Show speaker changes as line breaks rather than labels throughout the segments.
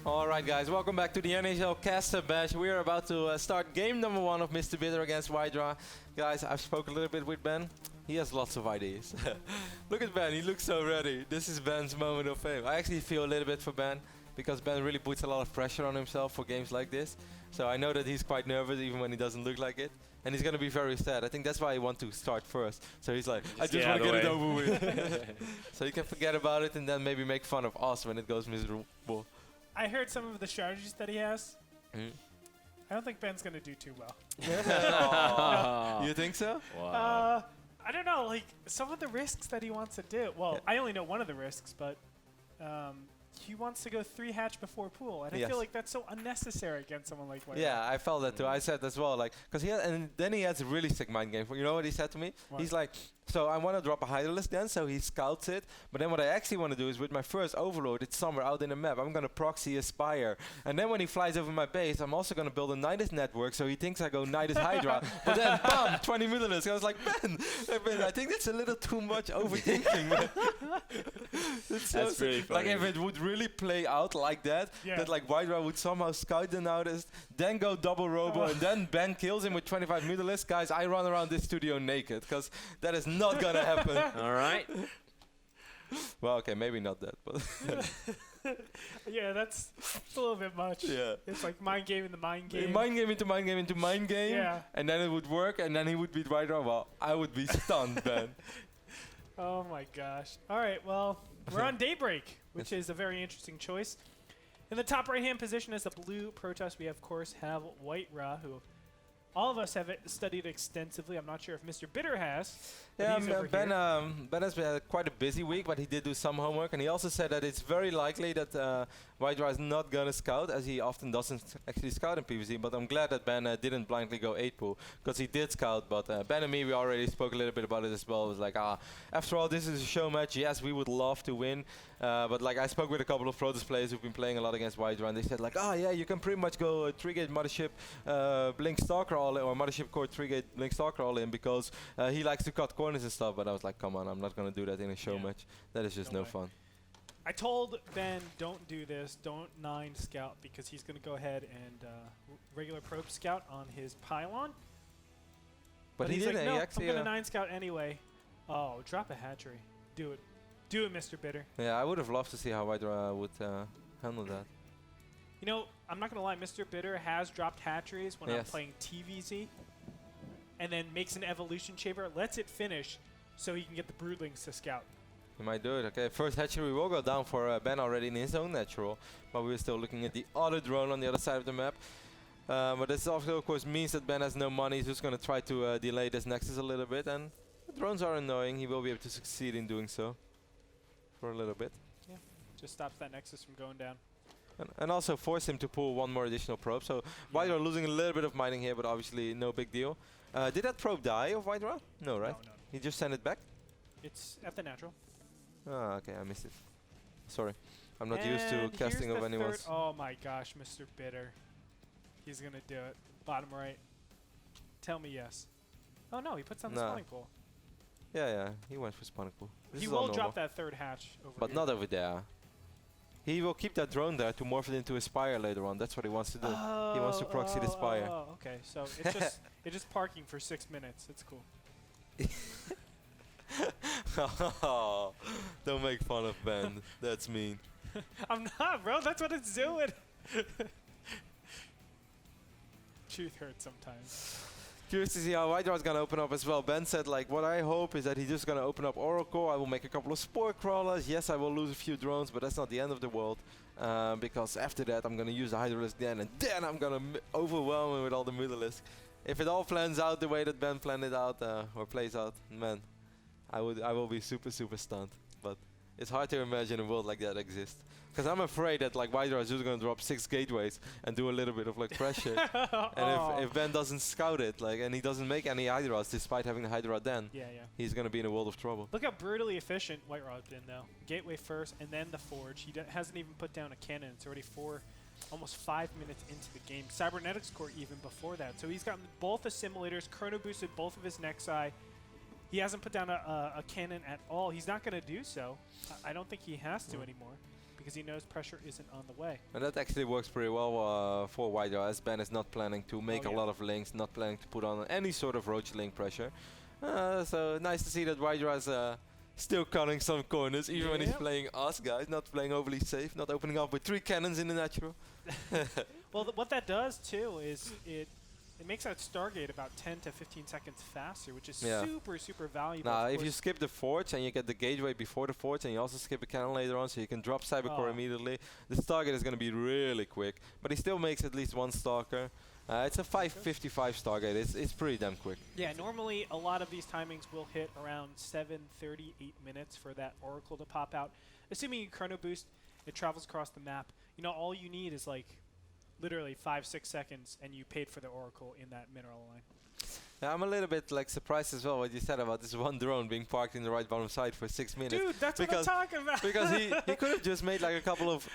Alright guys, welcome back to the NASL Caster Bash. We are about to start game number 1 of MrBitter against WhiteRa. Guys, I've spoken a little bit with Ben. He has lots of ideas. Look at Ben, he looks so ready. This is Ben's moment of fame. I actually feel a little bit for Ben, because Ben really puts a lot of pressure on himself for games like this. So I know that he's quite nervous even when he doesn't look like it. And he's going to be very sad. I think that's why he wants to start first. So he's like, I just want to get it over with. So he can forget about it and then maybe make fun of us when it goes miserable.
I heard some of the strategies that he has.
Mm.
I don't think Ben's going to do too well.
You think so?
Wow.
I don't know, like, some of the risks that he wants to do. Well, yeah. I only know one of the risks, but he wants to go 3 hatch before pool, and I feel like that's so unnecessary against someone like WhiteRa.
Yeah, I felt that too. I said as well, like, because and then he has a really sick mind game. You know what he said to me?
What?
He's like, so I want to drop a Hydralisk then, so he scouts it. But then what I actually want to do is with my first overload, it's somewhere out in the map. I'm going to proxy a Spire. And then when he flies over my base, I'm also going to build a Nidus network, so he thinks I go Nidus Hydra. But then, bam, 20 Midgame. I was like, Ben, I think that's a little too much overthinking.
That's really funny.
Like, if it would really play out like that, that like WhiteRa would somehow scout the Nidus, then go double robo, and then Ben kills him with 25 Midgame. Guys, I run around this studio naked, because that is not gonna happen.
All right.
Well, okay, maybe not that, but
yeah, that's a little bit much.
Yeah,
it's like mind game in the mind game.
Mind game into mind game into mind game.
Yeah,
and then it would work, and then he would beat WhiteRa. Well, I would be stunned, Ben.
Oh my gosh! All right, well, we're on Daybreak, which is a very interesting choice. In the top right-hand position as the blue Protoss, we of course have WhiteRa, who all of us have studied extensively. I'm not sure if MrBitter has.
Yeah, Ben has had quite a busy week, but he did do some homework, and he also said that it's very likely that WhiteRa is not going to scout, as he often doesn't actually scout in PvZ, but I'm glad that Ben didn't blindly go 8 pool, because he did scout, but Ben and me, we already spoke a little bit about it as well. It was like, after all, this is a show match. Yes, we would love to win, but like I spoke with a couple of Protoss players who've been playing a lot against WhiteRa, and they said like, yeah, you can pretty much go 3-gate Mothership Blink Stalker all in, or Mothership Core 3-gate Blink Stalker all in, because he likes to cut corners and stuff, but I was like, come on, I'm not going to do that in a show match. That is just no fun.
I told Ben, don't do this, don't 9 scout, because he's going to go ahead and regular probe scout on his pylon. But he's like, no, I'm going to 9 scout anyway. Oh, drop a hatchery. Do it. Do it, MrBitter.
Yeah, I would have loved to see how WhiteRa would handle that.
You know, I'm not going to lie, MrBitter has dropped hatcheries when I'm playing TVZ, and then makes an evolution chamber, lets it finish, so he can get the broodlings to scout.
He might do it. Okay, first hatchery will go down for Ben already in his own natural, but we're still looking at the other drone on the other side of the map. But this also, of course, means that Ben has no money. He's just going to try to delay this Nexus a little bit, and the drones are annoying. He will be able to succeed in doing so for a little bit.
Yeah, just stops that Nexus from going down.
And also force him to pull 1 more additional probe. So WhiteRa losing a little bit of mining here, but obviously no big deal. Did that probe die of WhiteRa? No, right?
No.
He just sent it back?
It's at the natural.
Ah, okay, I missed it. Sorry. I'm not used to casting of anyone's.
Oh my gosh, MrBitter. He's going to do it. Bottom right. Tell me yes. Oh no, he puts on the spawning pool.
Yeah, he went for spawning pool.
He will drop that 3rd hatch over
but not over there. He will keep that drone there to morph it into a Spire later on. That's what he wants to do. He wants to proxy the Spire.
Oh, okay. So it's just parking for 6 minutes. It's cool.
Don't make fun of Ben. That's mean.
I'm not, bro. That's what it's doing. Truth hurts sometimes.
Curious to see how WhiteRa is going to open up as well. Ben said, like, what I hope is that he's just going to open up Oracle. I will make a couple of Spore Crawlers. Yes, I will lose a few drones, but that's not the end of the world. Because after that, I'm going to use the Hydralisk then, and then I'm going to overwhelm him with all the Midgame. If it all plans out the way that Ben planned it out, or plays out, man, I will be super, super stunned. But it's hard to imagine a world like that exists. Because I'm afraid that like WhiteRa is just going to drop 6 gateways and do a little bit of like pressure. And if Ben doesn't scout it, like, and he doesn't make any Hydras despite having the Hydra den, he's going to be in a world of trouble.
Look how brutally efficient WhiteRa's been though. Gateway first and then the Forge. He hasn't even put down a cannon. It's already almost 5 minutes into the game. Cybernetics Core even before that. So he's gotten both assimilators, chrono boosted both of his Nexi. He hasn't put down a cannon at all. He's not going to do so. I don't think he has to anymore. because he knows pressure isn't on the way.
And that actually works pretty well for WhiteRa, as Ben is not planning to make a lot of links, not planning to put on any sort of roach link pressure. So nice to see that WhiteRa is still cutting some corners, even when he's playing us guys, not playing overly safe, not opening up with 3 cannons in the natural.
Well, what that does too is it makes that Stargate about 10 to 15 seconds faster, which is super valuable.
Now, if you skip the Forge and you get the gateway before the Forge, and you also skip a cannon later on, so you can drop Cybercore immediately, the Stargate is going to be really quick. But he still makes at least 1 Stalker. It's a 5:55 Stargate. It's pretty damn quick.
Yeah, normally a lot of these timings will hit around 7:38 minutes for that Oracle to pop out. Assuming you chrono boost, it travels across the map. You know, all you need is like literally 5-6 seconds, and you paid for the Oracle in that mineral line.
Yeah, I'm a little bit like surprised as well what you said about this one drone being parked in the right bottom side for 6 minutes.
Dude, that's what I'm talking about.
Because he could have just made like a couple of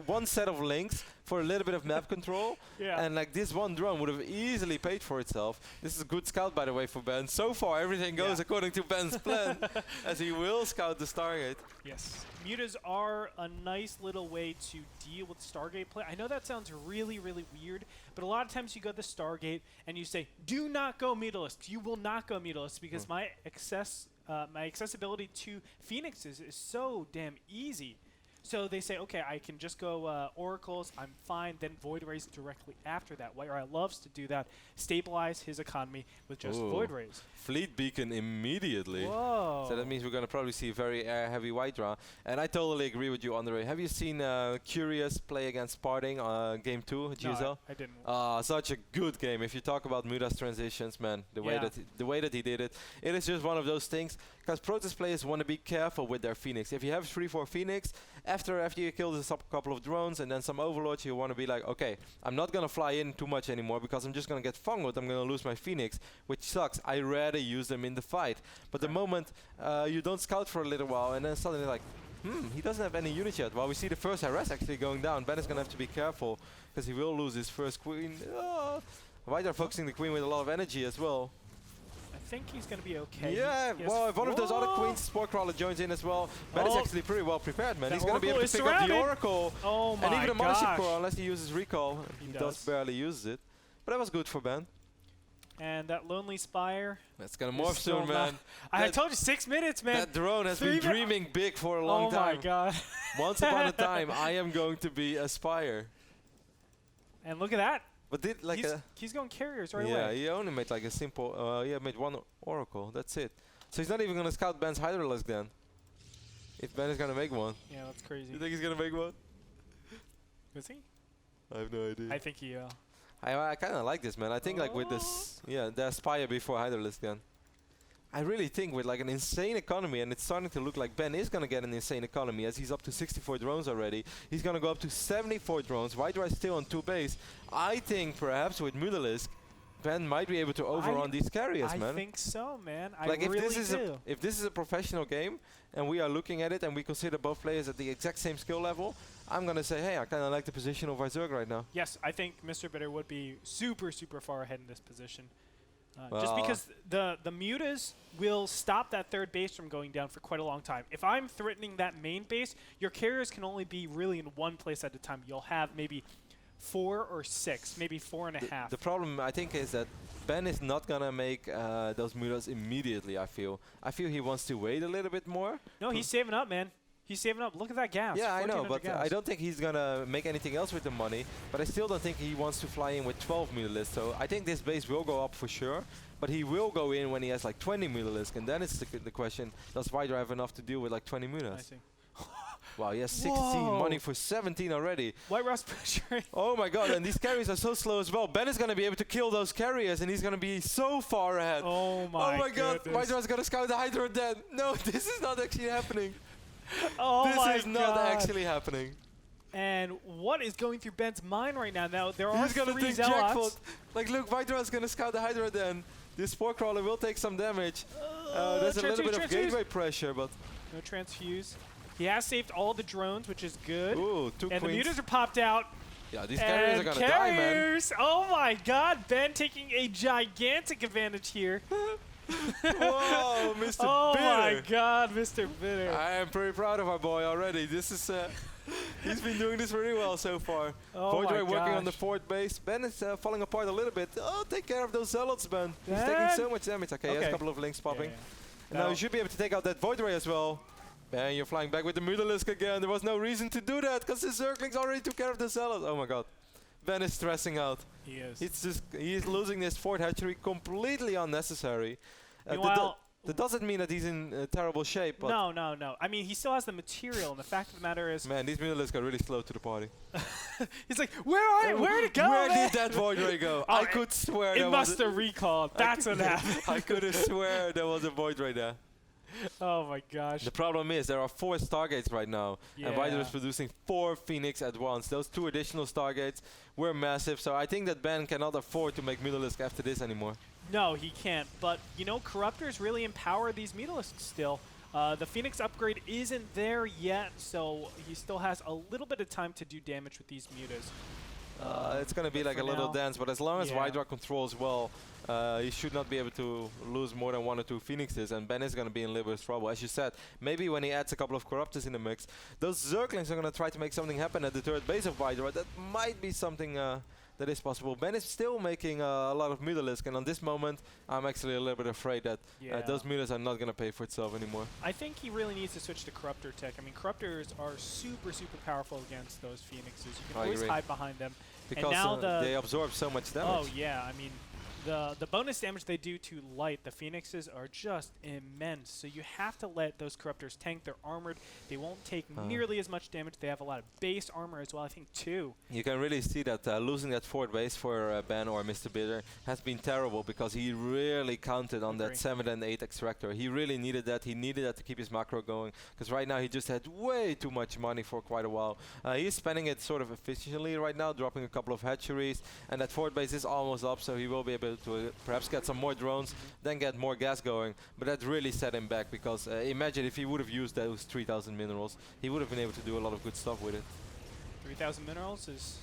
one set of links for a little bit of map control, and like this one drone would have easily paid for itself. This is a good scout, by the way, for Ben. So far, everything goes according to Ben's plan, as he will scout the Stargate.
Yes, mutas are a nice little way to deal with Stargate play. I know that sounds really weird, but a lot of times you go to the Stargate and you say, "Do not go mutalist." You will not go mutalist because my accessibility to Phoenixes is so damn easy. So they say, okay, I can just go Oracles, I'm fine, then Void Rays directly after that. WhiteRa loves to do that, stabilize his economy with just Void Rays.
Fleet Beacon immediately.
Whoa.
So that means we're going to probably see very heavy WhiteRa. And I totally agree with you, Andre. Have you seen Curious play against Parting game 2 GSL?
No, I didn't.
Such a good game. If you talk about Muda's transitions, man, the way that he did it, it is just one of those things. Because Protest players want to be careful with their Phoenix. If you have 3-4 Phoenix, after you kill a couple of drones and then some Overlords, you want to be like, okay, I'm not going to fly in too much anymore because I'm just going to get fungled. I'm going to lose my Phoenix, which sucks. I rather use them in the fight. But the moment you don't scout for a little while and then suddenly like, he doesn't have any units yet. Well, we see the first harass actually going down. Ben is going to have to be careful because he will lose his first queen. WhiteRa focusing the queen with a lot of energy as well.
I think he's going to be okay.
Yeah, well, if one of those other queens, Spore Crawler joins in as well, Ben is actually pretty well prepared, man. He's going to be able to pick up the Oracle.
Oh my
and even a Mothership Core,
gosh.
unless he uses Recall. He does barely use it. But that was good for Ben.
And that Lonely Spire.
That's going to morph soon, man.
I told you 6 minutes, man.
That drone has been dreaming big for a long time.
Oh my god.
Once upon a time, I am going to be a Spire.
And look at that.
But did like
he's going carriers right away.
Yeah, he only made like a simple, made 1 Oracle. That's it. So he's not even going to scout Ben's Hydralisk then. If Ben is going to make one.
Yeah, that's crazy.
You think he's going to make one?
Is he?
I have no idea.
I think he will.
I kind of like this, man. I think like with this, the Aspire before Hydralisk then. I really think with like an insane economy, and it's starting to look like Ben is going to get an insane economy as he's up to 64 drones already. He's going to go up to 74 drones. WhiteRa is still on 2 base. I think perhaps with Mutalisk, Ben might be able to overrun these carriers, man.
I think so, man.
Like
I really do.
If this is a professional game, and we are looking at it, and we consider both players at the exact same skill level, I'm going to say, hey, I kind of like the position of Vyzerg right now.
Yes, I think MrBitter would be super far ahead in this position. Just because the mutas will stop that 3rd base from going down for quite a long time. If I'm threatening that main base, your carriers can only be really in one place at a time. You'll have maybe 4 or 6, maybe 4.5.
The problem, I think, is that Ben is not going to make those mutas immediately, I feel. I feel he wants to wait a little bit more.
No, he's saving up, man. He's saving up. Look at that gas.
Yeah, I know, but I don't think he's going to make anything else with the money. But I still don't think he wants to fly in with 12 mutalisks. So I think this base will go up for sure. But he will go in when he has like 20 mutalisks. And then it's the question, does WhiteRa have enough to deal with like 20 mutas?
I see.
Wow, he has 16 money for 17 already.
WhiteRa's pressuring. Oh
my god, and these carriers are so slow as well. Ben is going to be able to kill those carriers, and he's going to be so far ahead.
Oh my
god, WhiteRa's going to scout the Hydra then. No, this is not actually happening.
This
is not actually happening.
And what is going through Ben's mind right now? Now, there are 3
He's going to think
Zealots.
jackpot. Like, look, WhiteRa's going to scout the Hydra then. This Spore Crawler will take some damage. There's a little bit of gateway pressure, but...
No transfuse. He has saved all the drones, which is good.
Ooh, 2
and
queens.
the mutas are popped out.
Yeah, these carriers are going to die, man.
Oh my god, Ben taking a gigantic advantage here.
Whoa, Mr.
Oh
Bitter.
my god, MrBitter.
I am pretty proud of our boy already. This is He's been doing this really well so far. WhiteRa working on the fourth base. Ben is falling apart a little bit. Oh, take care of those zealots, Ben. He's taking so much damage. Okay, he has a couple of links popping. And now you should be able to take out that WhiteRa as well. Ben, you're flying back with the Mutalisk again. There was no reason to do that because the Zerglings already took care of the zealots. Oh my god. Ben is stressing out.
He is.
He's losing this fourth hatchery completely unnecessary. That doesn't mean that he's in terrible shape. But
no. I mean, he still has the material, and the fact of the matter is...
Man, these Mutalisks are really slow to the party.
He's like, where'd it go?
Where did that WhiteRa go? I could swear
it must have recalled. That's what happened.
I could have swear there was a WhiteRa there.
Oh my gosh.
The problem is there are 4 Stargates right now. And WhiteRa is producing 4 Phoenix at once. Those 2 additional Stargates were massive. So I think that Ben cannot afford to make Mutalisk after this anymore.
No, he can't. But, you know, Corruptors really empower these Mutalisks still. The Phoenix upgrade isn't there yet, so he still has a little bit of time to do damage with these Mutas.
It's going to be like a little dance, but as long as WhiteRa controls well, he should not be able to lose more than 1 or 2 Phoenixes, and Ben is going to be in a little bit of trouble. As you said, maybe when he adds a couple of Corruptors in the mix, those Zerglings are going to try to make something happen at the third base of WhiteRa. That might be something that is possible. Ben is still making a lot of Mutalisk, and on this moment, I'm actually a little bit afraid that those Mutas are not going to pay for itself anymore.
I think he really needs to switch to Corruptor tech. I mean, Corruptors are super, super powerful against those Phoenixes. You can always hide behind them.
Because
and now
they absorb so much damage.
Oh, yeah. I mean, the bonus damage they do to light, the Phoenixes, are just immense. So you have to let those Corruptors tank. They're armored. They won't take nearly as much damage. They have a lot of base armor as well, I think, too.
You can really see that losing that fourth base for Ben or MrBitter has been terrible because he really counted on that 7 and 8 extractor. He really needed that. He needed that to keep his macro going because right now he just had way too much money for quite a while. He's spending it sort of efficiently right now, dropping a couple of hatcheries, and that fourth base is almost up, so he will be able to perhaps get some more drones, then get more gas going. But that really set him back because imagine if he would have used those 3,000 minerals, he would have been able to do a lot of good stuff with it.
3,000 minerals is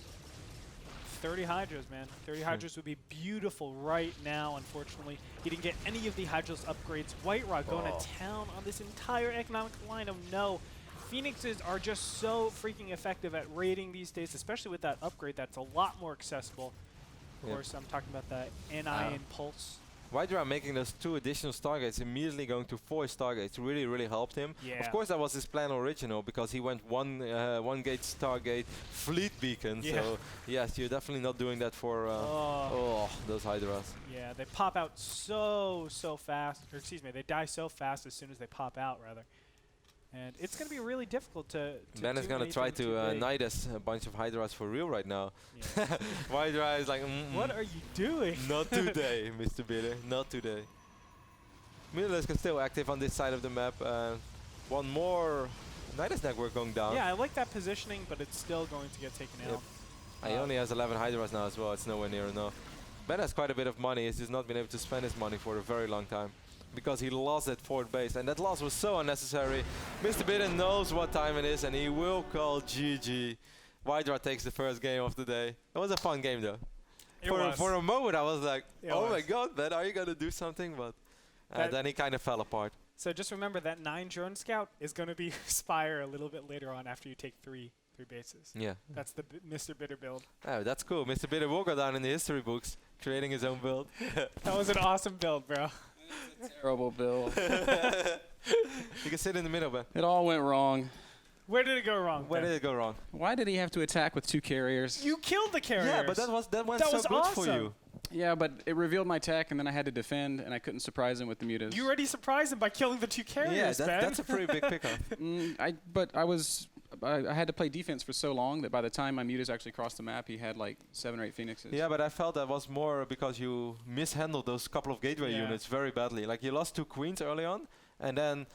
30 Hydras, man. 30 Hydras would be beautiful right now. Unfortunately, he didn't get any of the Hydras upgrades. WhiteRa going to town on this entire economic line. Oh no. Phoenixes are just so freaking effective at raiding these days, especially with that upgrade that's a lot more accessible. Of course, I'm talking about that NI Impulse.
WhiteRa making those 2 additional Stargates, immediately going to 4 Stargates, really, really helped him. Of course, that was his plan original, because he went one gate Stargate, fleet beacon. So, yes, you're definitely not doing that for those Hydras.
Yeah, they pop out so fast. Or excuse me, they die so fast as soon as they pop out, rather. And it's going to be really difficult to
Ben is going to try to knight us a bunch of Hydras for real right now. WhiteRa is like,
what are you doing?
Not today, MrBitter, not today. Mutalisk is still active on this side of the map. One more Nidus network going down.
Yeah, I like that positioning, but it's still going to get taken out.
He only has 11 Hydras now as well. It's nowhere near enough. Ben has quite a bit of money. He's just not been able to spend his money for a very long time, because he lost that fourth base, and that loss was so unnecessary. MrBitter knows what time it is, and he will call GG. WhiteRa takes the first game of the day. It was a fun game, though. For a moment, I was like, oh my god, Ben, are you going to do something? But then he kind of fell apart.
So just remember that 9 drone scout is going to be Spire a little bit later on after you take 3 bases.
Yeah.
That's the MrBitter build.
Oh, that's cool. MrBitter will go down in the history books, creating his own build.
That was an awesome build, bro.
That's a terrible build.
You can sit in the middle, Ben.
It all went wrong.
Where did it go wrong?
Where did it go wrong?
Why did he have to attack with 2 carriers?
You killed the carriers.
Yeah, but that went so good
awesome
for you.
Yeah, but it revealed my tech, and then I had to defend, and I couldn't surprise him with the mutas.
You already surprised him by killing the 2 carriers, Ben.
That's a pretty big pickup.
But I had to play defense for so long that by the time my mutas actually crossed the map, he had like 7 or 8 Phoenixes.
Yeah, but I felt that was more because you mishandled those couple of gateway units very badly. Like, you lost 2 queens early on, and then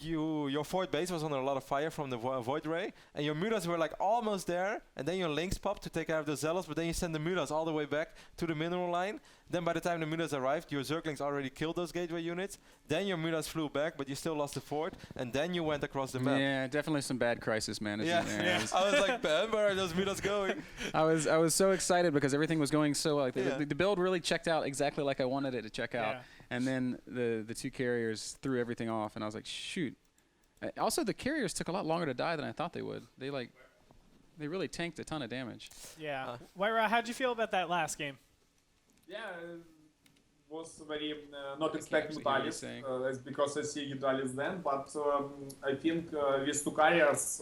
your fourth base was under a lot of fire from the WhiteRa, and your mutas were like almost there, and then your links popped to take care of the zealots, but then you send the mutas all the way back to the mineral line. Then by the time the mutas arrived, your Zerglings already killed those gateway units. Then your mutas flew back, but you still lost the fort, and then you went across the map.
Yeah, definitely some bad crisis management there.
I was like, Ben, where are those mutas going?
I was so excited because everything was going so well. Like the build really checked out exactly like I wanted it to check out. And then the 2 carriers threw everything off, and I was like, shoot. Also, the carriers took a lot longer to die than I thought they would. They like they really tanked a ton of damage.
Yeah. WhiteRa, how'd you feel about that last game?
Yeah, was very not expecting Mutalis, because I see Mutalis then, but I think these 2 carriers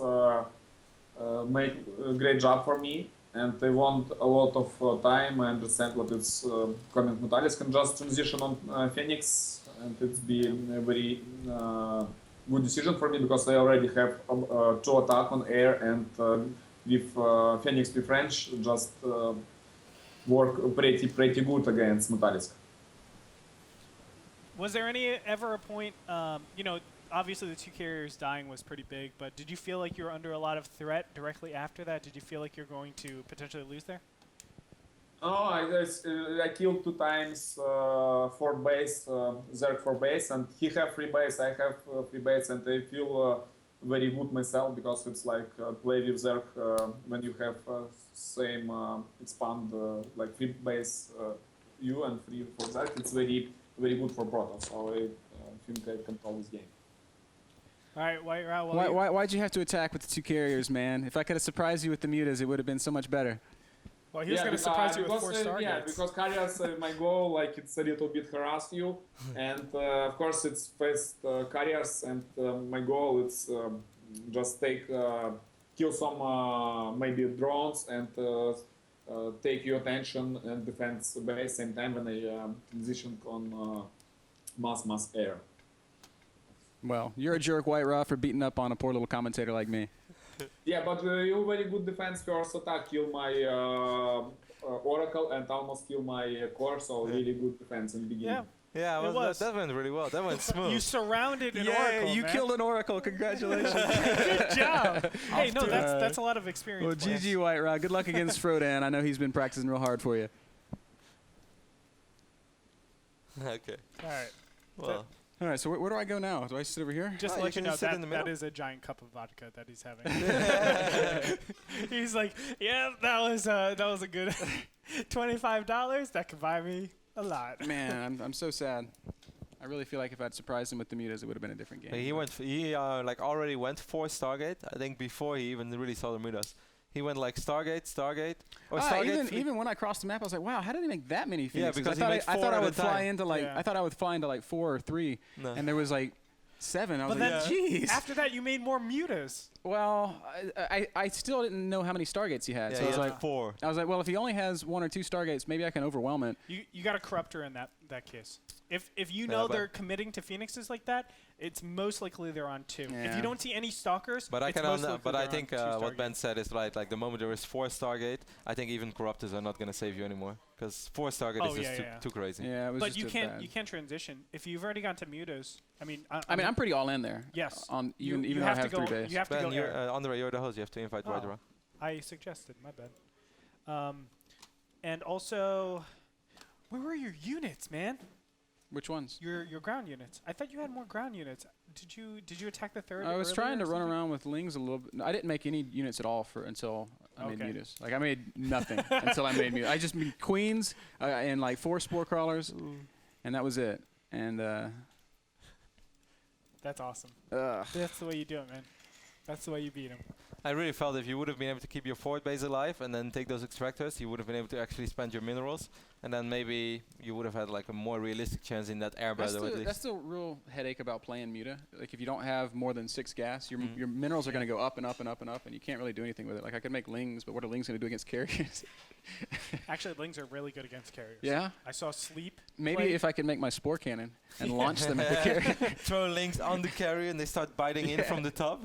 made a great job for me, and they want a lot of time. I understand what it's coming. Mutalis can just transition on Phoenix, and it's been a very good decision for me because I already have 2 attack on air, and with Phoenix with French just work pretty good against Mutalis.
Was there ever a point, you know, obviously the 2 carriers dying was pretty big, but did you feel like you were under a lot of threat directly after that? Did you feel like you're going to potentially lose there?
Oh, I killed 2 times 4 base, Zerg 4 base, and he have 3 base, I have 3 base, and I feel very good myself because it's like play with Zerg when you have same expand like 3 base you and 3 for Zerg. It's very good for Protoss, so I think I control this game.
All right, WhiteRa.
Why'd you have to attack with the 2 carriers, man? If I could have surprised you with the mutas, it would have been so much better.
Well, he was going to surprise you with 4 Stargates.
Yeah, because carriers, my goal, like, it's a little bit harass you, and of course it's first carriers, and my goal is just kill some maybe drones and take your attention and defense base same time when I transition on mass air.
Well, you're a jerk, WhiteRa, for beating up on a poor little commentator like me.
Yeah, but you very good defense first attack, kill my Oracle and almost kill my core, so really good defense in the beginning.
Yeah, that went really well. That went smooth.
You surrounded an Oracle,
you killed an Oracle. Congratulations.
Good job. Hey, no, that's a lot of experience.
Well, GG, WhiteRa. Good luck against Frodan. I know he's been practicing real hard for you.
Okay.
All right.
Well.
All right, so where do I go now? Do I sit over here?
Just to let you know, that is a giant cup of vodka that he's having. He's like, yeah, that was a good $25. That could buy me a lot.
Man, I'm so sad. I really feel like if I'd surprised him with the mutas, it would have been a different game.
He like already went for Stargate, I think, before he even really saw the mutas. He went like Stargate, or Stargate.
Even when I crossed the map, I was like, wow, how did he make that many Phoenix?
Yeah, because
I thought I would fly into like I thought I would fly into like 4 or 3, and there was like 7. I was like, jeez.
After that, you made more mutas.
Well, I still didn't know how many Stargates he had.
Yeah,
so I was
like 4.
I was like, well, if he only has 1 or 2 Stargates, maybe I can overwhelm it.
You got a corruptor in that case. If you know they're committing to Phoenixes like that, it's most likely they're on 2.
Yeah.
If you don't see any stalkers,
but I think what Ben
Stargates.
said is right. Like the moment there is 4 Stargate, I think even corruptors are not going to save you anymore because 4 Stargate is just too crazy.
Yeah, it was
but
just
you can't transition if you've already gone to mutas. I mean,
I'm pretty all in there.
Yes.
Even though I have 3 bays.
You have
Ben,
to go.
Andre, you're the host. You have to invite WhiteRa.
I suggested. My bad. And also, where were your units, man?
Which ones?
Your ground units. I thought you had more ground units. Did you attack the 3rd?
I was trying to run around with Lings a little bit. I didn't make any units at all until I made mutas. Like I made nothing until I made mutas. I just made queens and like 4 spore crawlers, and that was it. And
that's awesome. That's the way you do it, man. That's the way you beat him.
I really felt if you would have been able to keep your forward base alive and then take those extractors, you would have been able to actually spend your minerals, and then maybe you would have had like a more realistic chance in that air battle at least.
That's the real headache about playing muta. Like if you don't have more than 6 gas, your minerals are going to go up and up and up and up, and you can't really do anything with it. Like I could make Lings, but what are Lings going to do against carriers?
Actually, Lings are really good against carriers.
Yeah?
I saw Sleep.
Maybe if I could make my spore cannon and launch them at the carrier.
Throw Lings on the carrier and they start biting in from the top.